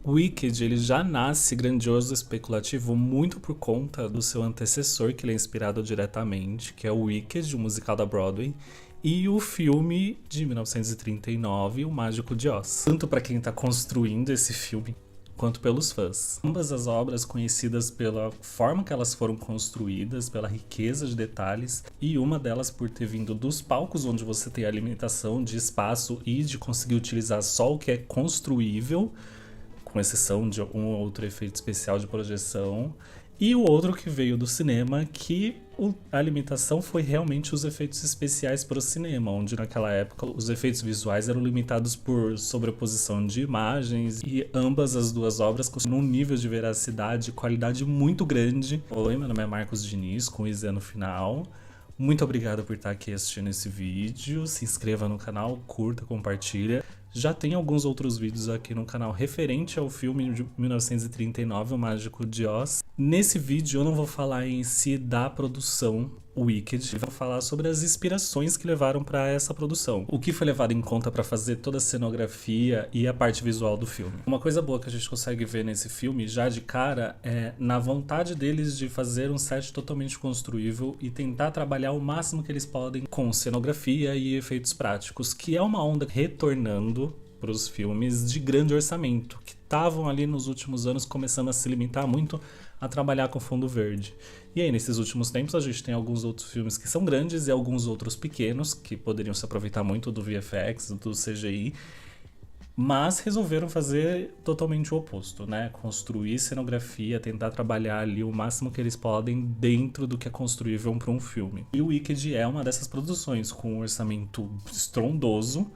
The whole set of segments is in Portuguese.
Wicked, ele já nasce grandioso e especulativo muito por conta do seu antecessor, que ele é inspirado diretamente, que é o Wicked, o musical da Broadway, e o filme de 1939, O Mágico de Oz. Tanto para quem está construindo esse filme, quanto pelos fãs. Ambas as obras conhecidas pela forma que elas foram construídas, pela riqueza de detalhes, e uma delas por ter vindo dos palcos onde você tem a limitação de espaço e de conseguir utilizar só o que é construível, com exceção de um ou outro efeito especial de projeção, e o outro que veio do cinema, que a limitação foi realmente os efeitos especiais para o cinema, onde naquela época os efeitos visuais eram limitados por sobreposição de imagens, e ambas as duas obras com um nível de veracidade e qualidade muito grande. Oi, meu nome é Marcos Diniz, com Izé no final. Muito obrigado por estar aqui assistindo esse vídeo, se inscreva no canal, curta, compartilha. Já tem alguns outros vídeos aqui no canal referente ao filme de 1939, O Mágico de Oz. Nesse vídeo eu não vou falar em si da produção Wicked, vou falar sobre as inspirações que levaram para essa produção. O que foi levado em conta para fazer toda a cenografia e a parte visual do filme. Uma coisa boa que a gente consegue ver nesse filme, já de cara, é na vontade deles de fazer um set totalmente construível e tentar trabalhar o máximo que eles podem com cenografia e efeitos práticos, que é uma onda retornando para os filmes de grande orçamento, que estavam ali nos últimos anos começando a se limitar muito a trabalhar com fundo verde. E aí, nesses últimos tempos, a gente tem alguns outros filmes que são grandes e alguns outros pequenos, que poderiam se aproveitar muito do VFX, do CGI, mas resolveram fazer totalmente o oposto, né? Construir cenografia, tentar trabalhar ali o máximo que eles podem dentro do que é construível para um filme. E o Wicked é uma dessas produções, com um orçamento estrondoso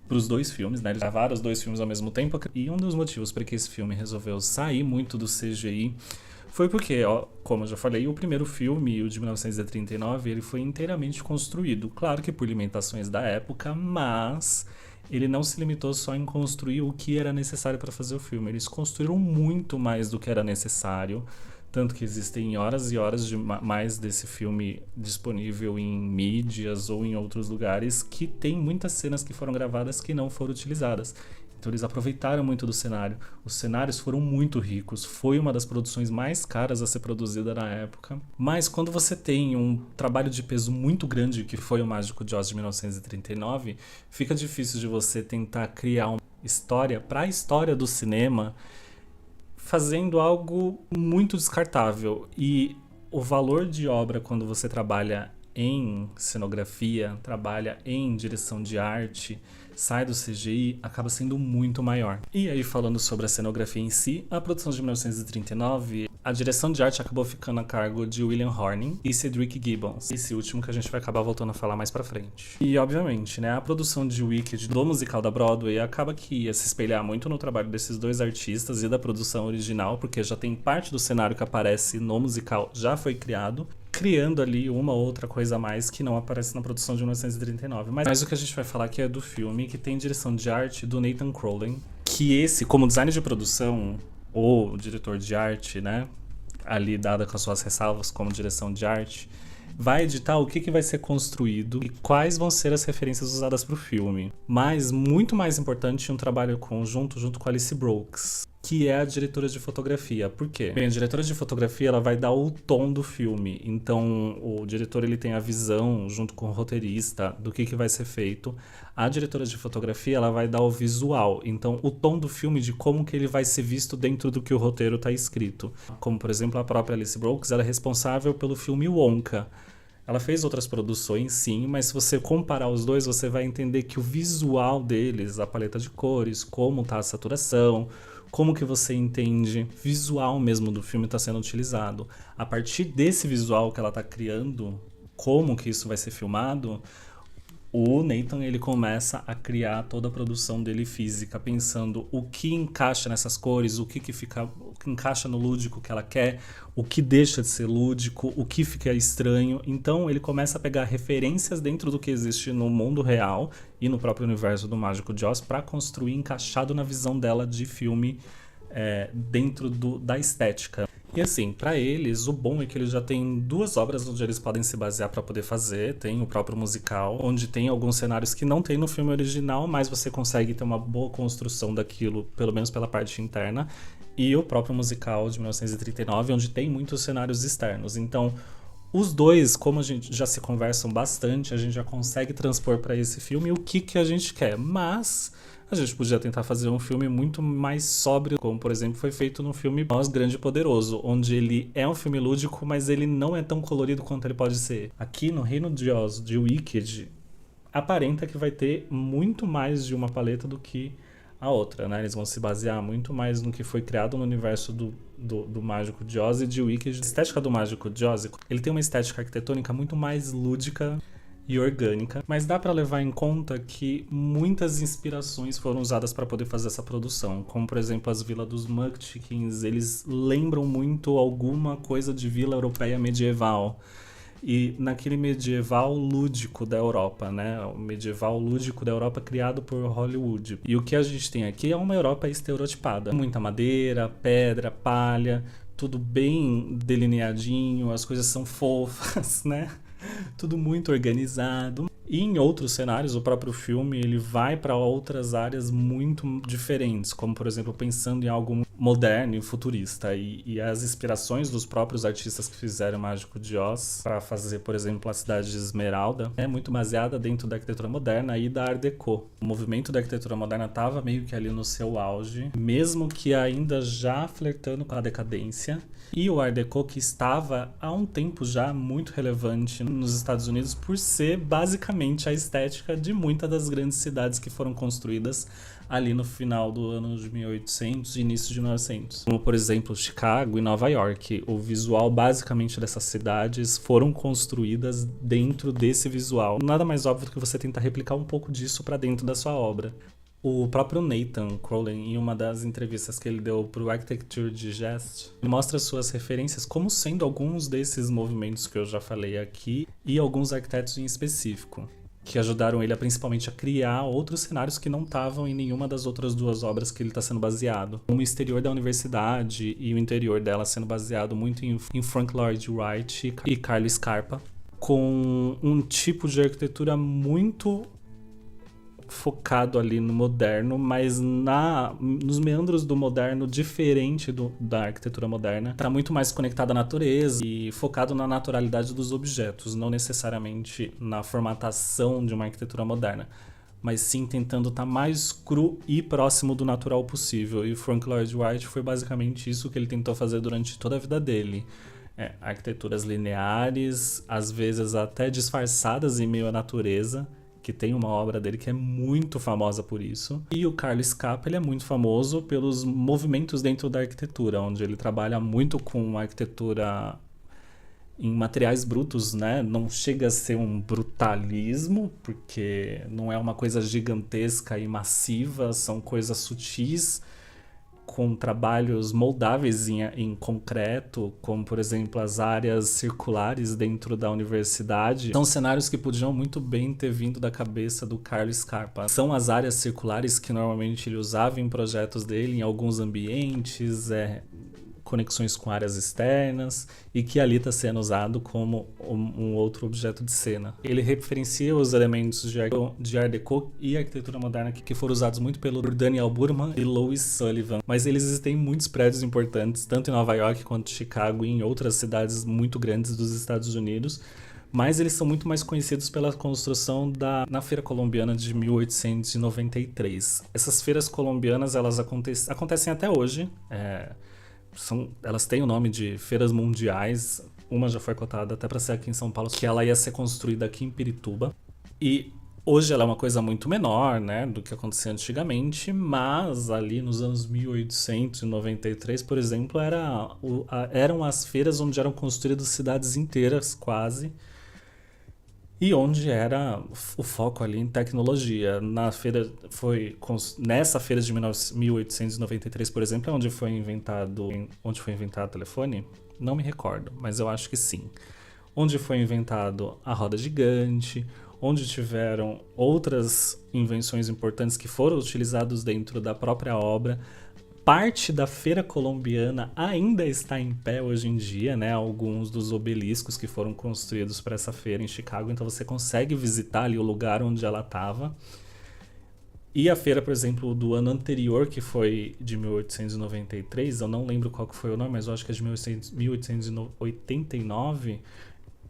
para os dois filmes, né? Eles gravaram os dois filmes ao mesmo tempo, e um dos motivos para que esse filme resolveu sair muito do CGI foi porque, ó, como eu já falei, o primeiro filme, o de 1939, ele foi inteiramente construído. Claro que por limitações da época, mas ele não se limitou só em construir o que era necessário para fazer o filme. Eles construíram muito mais do que era necessário, tanto que existem horas e horas de mais desse filme disponível em mídias ou em outros lugares, que tem muitas cenas que foram gravadas que não foram utilizadas. Então eles aproveitaram muito do cenário. Os cenários foram muito ricos. Foi uma das produções mais caras a ser produzida na época. Mas quando você tem um trabalho de peso muito grande, que foi o Mágico de Oz de 1939, fica difícil de você tentar criar uma história para a história do cinema, fazendo algo muito descartável. E o valor de obra quando você trabalha em cenografia, trabalha em direção de arte, sai do CGI, acaba sendo muito maior. E aí, falando sobre a cenografia em si, a produção de 1939, a direção de arte acabou ficando a cargo de William Horning e Cedric Gibbons, esse último que a gente vai acabar voltando a falar mais pra frente. E obviamente, né, a produção de Wicked, do musical da Broadway, acaba que ia se espelhar muito no trabalho desses dois artistas e da produção original, porque já tem parte do cenário que aparece no musical já foi criado, criando ali uma outra coisa a mais que não aparece na produção de 1939. Mas o que a gente vai falar aqui é do filme, que tem direção de arte do Nathan Crowley, que esse, como design de produção, ou diretor de arte, né, ali dada com as suas ressalvas como direção de arte, vai editar o que vai ser construído e quais vão ser as referências usadas para o filme. Mas, muito mais importante, um trabalho conjunto junto com a Alice Brooks, que é a diretora de fotografia. Por quê? Bem, a diretora de fotografia, ela vai dar o tom do filme. Então, o diretor, ele tem a visão, junto com o roteirista, do que vai ser feito. A diretora de fotografia, ela vai dar o visual. Então, o tom do filme, de como que ele vai ser visto dentro do que o roteiro está escrito. Como, por exemplo, a própria Alice Brooks, ela é responsável pelo filme Wonka. Ela fez outras produções, sim, mas se você comparar os dois, você vai entender que o visual deles, a paleta de cores, como tá a saturação, como que você entende visual mesmo do filme está sendo utilizado. A partir desse visual que ela está criando, como que isso vai ser filmado, o Nathan, ele começa a criar toda a produção dele física, pensando o que encaixa nessas cores, o que encaixa no lúdico que ela quer, o que deixa de ser lúdico, o que fica estranho. Então ele começa a pegar referências dentro do que existe no mundo real e no próprio universo do Mágico de Oz para construir encaixado na visão dela de filme, dentro da estética. E assim, pra eles, o bom é que eles já têm duas obras onde eles podem se basear pra poder fazer. Tem o próprio musical, onde tem alguns cenários que não tem no filme original, mas você consegue ter uma boa construção daquilo, pelo menos pela parte interna. E o próprio musical de 1939, onde tem muitos cenários externos. Então, os dois, como a gente já se conversam bastante, a gente já consegue transpor pra esse filme o que a gente quer. Mas a gente podia tentar fazer um filme muito mais sóbrio, como por exemplo foi feito no filme Oz Grande e Poderoso, onde ele é um filme lúdico, mas ele não é tão colorido quanto ele pode ser. Aqui no Reino de Oz, de Wicked, aparenta que vai ter muito mais de uma paleta do que a outra, né? Eles vão se basear muito mais no que foi criado no universo do Mágico de Oz e de Wicked. A estética do Mágico de Oz, ele tem uma estética arquitetônica muito mais lúdica e orgânica, mas dá para levar em conta que muitas inspirações foram usadas para poder fazer essa produção, como por exemplo as vilas dos Munchkins, eles lembram muito alguma coisa de vila europeia medieval. E naquele medieval lúdico da Europa, né? O medieval lúdico da Europa criado por Hollywood. E o que a gente tem aqui é uma Europa estereotipada. Muita madeira, pedra, palha, tudo bem delineadinho, as coisas são fofas, né? Tudo muito organizado. E em outros cenários, o próprio filme ele vai para outras áreas muito diferentes, como por exemplo pensando em algo moderno e futurista. E as inspirações dos próprios artistas que fizeram Mágico de Oz para fazer, por exemplo, a cidade de Esmeralda é muito baseada dentro da arquitetura moderna e da Art Deco. O movimento da arquitetura moderna estava meio que ali no seu auge, mesmo que ainda já flertando com a decadência. E o Art Deco que estava há um tempo já muito relevante nos Estados Unidos por ser basicamente a estética de muitas das grandes cidades que foram construídas ali no final do ano de 1800 e início de 1900. Como, por exemplo, Chicago e Nova York. O visual basicamente dessas cidades foram construídas dentro desse visual. Nada mais óbvio do que você tentar replicar um pouco disso para dentro da sua obra. O próprio Nathan Crowley, em uma das entrevistas que ele deu para o Architecture Digest, ele mostra suas referências como sendo alguns desses movimentos que eu já falei aqui e alguns arquitetos em específico, que ajudaram ele principalmente a criar outros cenários que não estavam em nenhuma das outras duas obras que ele está sendo baseado. Como o exterior da universidade e o interior dela sendo baseado muito em Frank Lloyd Wright e Carlo Scarpa, com um tipo de arquitetura muito focado ali no moderno, mas nos meandros do moderno, diferente da arquitetura moderna. Está muito mais conectado à natureza e focado na naturalidade dos objetos, não necessariamente na formatação de uma arquitetura moderna, mas sim tentando estar mais cru e próximo do natural possível. E Frank Lloyd Wright foi basicamente isso que ele tentou fazer durante toda a vida dele. Arquiteturas lineares, às vezes até disfarçadas em meio à natureza, que tem uma obra dele que é muito famosa por isso. E o Carlo Scarpa, ele é muito famoso pelos movimentos dentro da arquitetura, onde ele trabalha muito com arquitetura em materiais brutos, né? Não chega a ser um brutalismo, porque não é uma coisa gigantesca e massiva, são coisas sutis, com trabalhos moldáveis em concreto, como por exemplo as áreas circulares dentro da universidade. São cenários que podiam muito bem ter vindo da cabeça do Carlo Scarpa. São as áreas circulares que normalmente ele usava em projetos dele, em alguns ambientes, conexões com áreas externas, e que ali está sendo usado como um outro objeto de cena. Ele referencia os elementos de Art Deco e arquitetura moderna que foram usados muito pelo Daniel Burman e Louis Sullivan, mas eles existem muitos prédios importantes, tanto em Nova York quanto em Chicago e em outras cidades muito grandes dos Estados Unidos, mas eles são muito mais conhecidos pela construção na Feira Colombiana de 1893. Essas feiras colombianas, elas acontecem até hoje, elas têm o nome de feiras mundiais. Uma já foi cotada até para ser aqui em São Paulo, que ela ia ser construída aqui em Pirituba. E hoje ela é uma coisa muito menor, né, do que acontecia antigamente, mas ali nos anos 1893, por exemplo, eram as feiras onde eram construídas cidades inteiras, quase, e onde era o foco ali em tecnologia. Nessa feira de 1893, por exemplo, é onde foi inventado o telefone? Não me recordo, mas eu acho que sim. Onde foi inventado a roda gigante, onde tiveram outras invenções importantes que foram utilizadas dentro da própria obra. Parte da feira colombiana ainda está em pé hoje em dia, né? Alguns dos obeliscos que foram construídos para essa feira em Chicago, então você consegue visitar ali o lugar onde ela estava. E a feira, por exemplo, do ano anterior, que foi de 1893, eu não lembro qual que foi o nome, mas eu acho que é de 1889,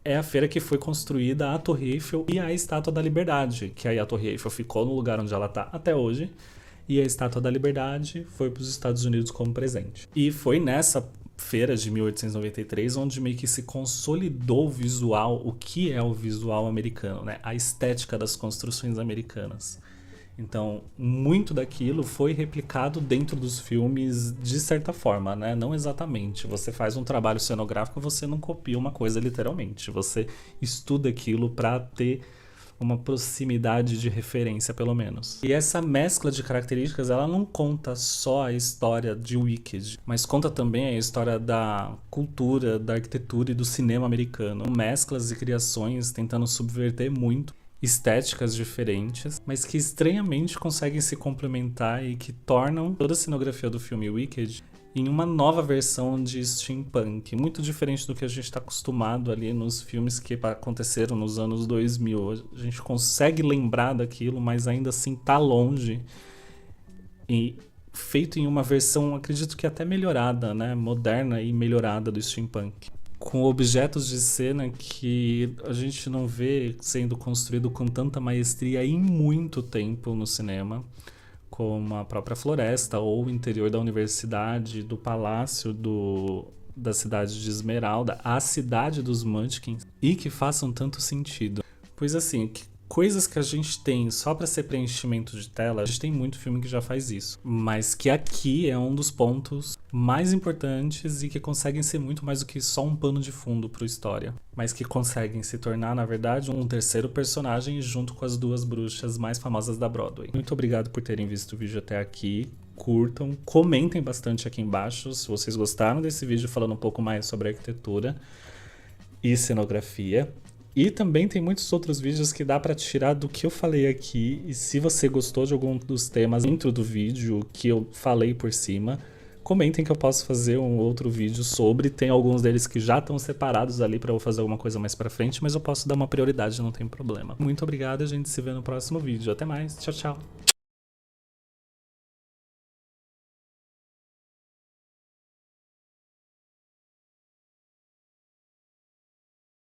é a feira que foi construída a Torre Eiffel e a Estátua da Liberdade, que aí a Torre Eiffel ficou no lugar onde ela está até hoje, e a Estátua da Liberdade foi para os Estados Unidos como presente. E foi nessa feira de 1893 onde meio que se consolidou o visual, o que é o visual americano, né? A estética das construções americanas. Então, muito daquilo foi replicado dentro dos filmes de certa forma, né? Não exatamente. Você faz um trabalho cenográfico, você não copia uma coisa literalmente. Você estuda aquilo para ter uma proximidade de referência, pelo menos. E essa mescla de características, ela não conta só a história de Wicked, mas conta também a história da cultura, da arquitetura e do cinema americano. Mesclas e criações tentando subverter muito estéticas diferentes, mas que estranhamente conseguem se complementar e que tornam toda a cenografia do filme Wicked em uma nova versão de steampunk, muito diferente do que a gente está acostumado ali nos filmes que aconteceram nos anos 2000. A gente consegue lembrar daquilo, mas ainda assim tá longe, e feito em uma versão, acredito que até melhorada, né? Moderna e melhorada do steampunk, com objetos de cena que a gente não vê sendo construído com tanta maestria em muito tempo no cinema, como a própria floresta ou o interior da universidade, do palácio da cidade de Esmeralda, a cidade dos Munchkins, e que façam tanto sentido. Pois assim, coisas que a gente tem só para ser preenchimento de tela, a gente tem muito filme que já faz isso, mas que aqui é um dos pontos mais importantes e que conseguem ser muito mais do que só um pano de fundo para a história, mas que conseguem se tornar, na verdade, um terceiro personagem junto com as duas bruxas mais famosas da Broadway. Muito obrigado por terem visto o vídeo até aqui. Curtam, comentem bastante aqui embaixo se vocês gostaram desse vídeo falando um pouco mais sobre arquitetura e cenografia. E também tem muitos outros vídeos que dá para tirar do que eu falei aqui, e se você gostou de algum dos temas dentro do vídeo que eu falei por cima, comentem que eu posso fazer um outro vídeo sobre. Tem alguns deles que já estão separados ali para eu fazer alguma coisa mais para frente, mas eu posso dar uma prioridade, não tem problema. Muito obrigado, a gente se vê no próximo vídeo. Até mais, tchau, tchau!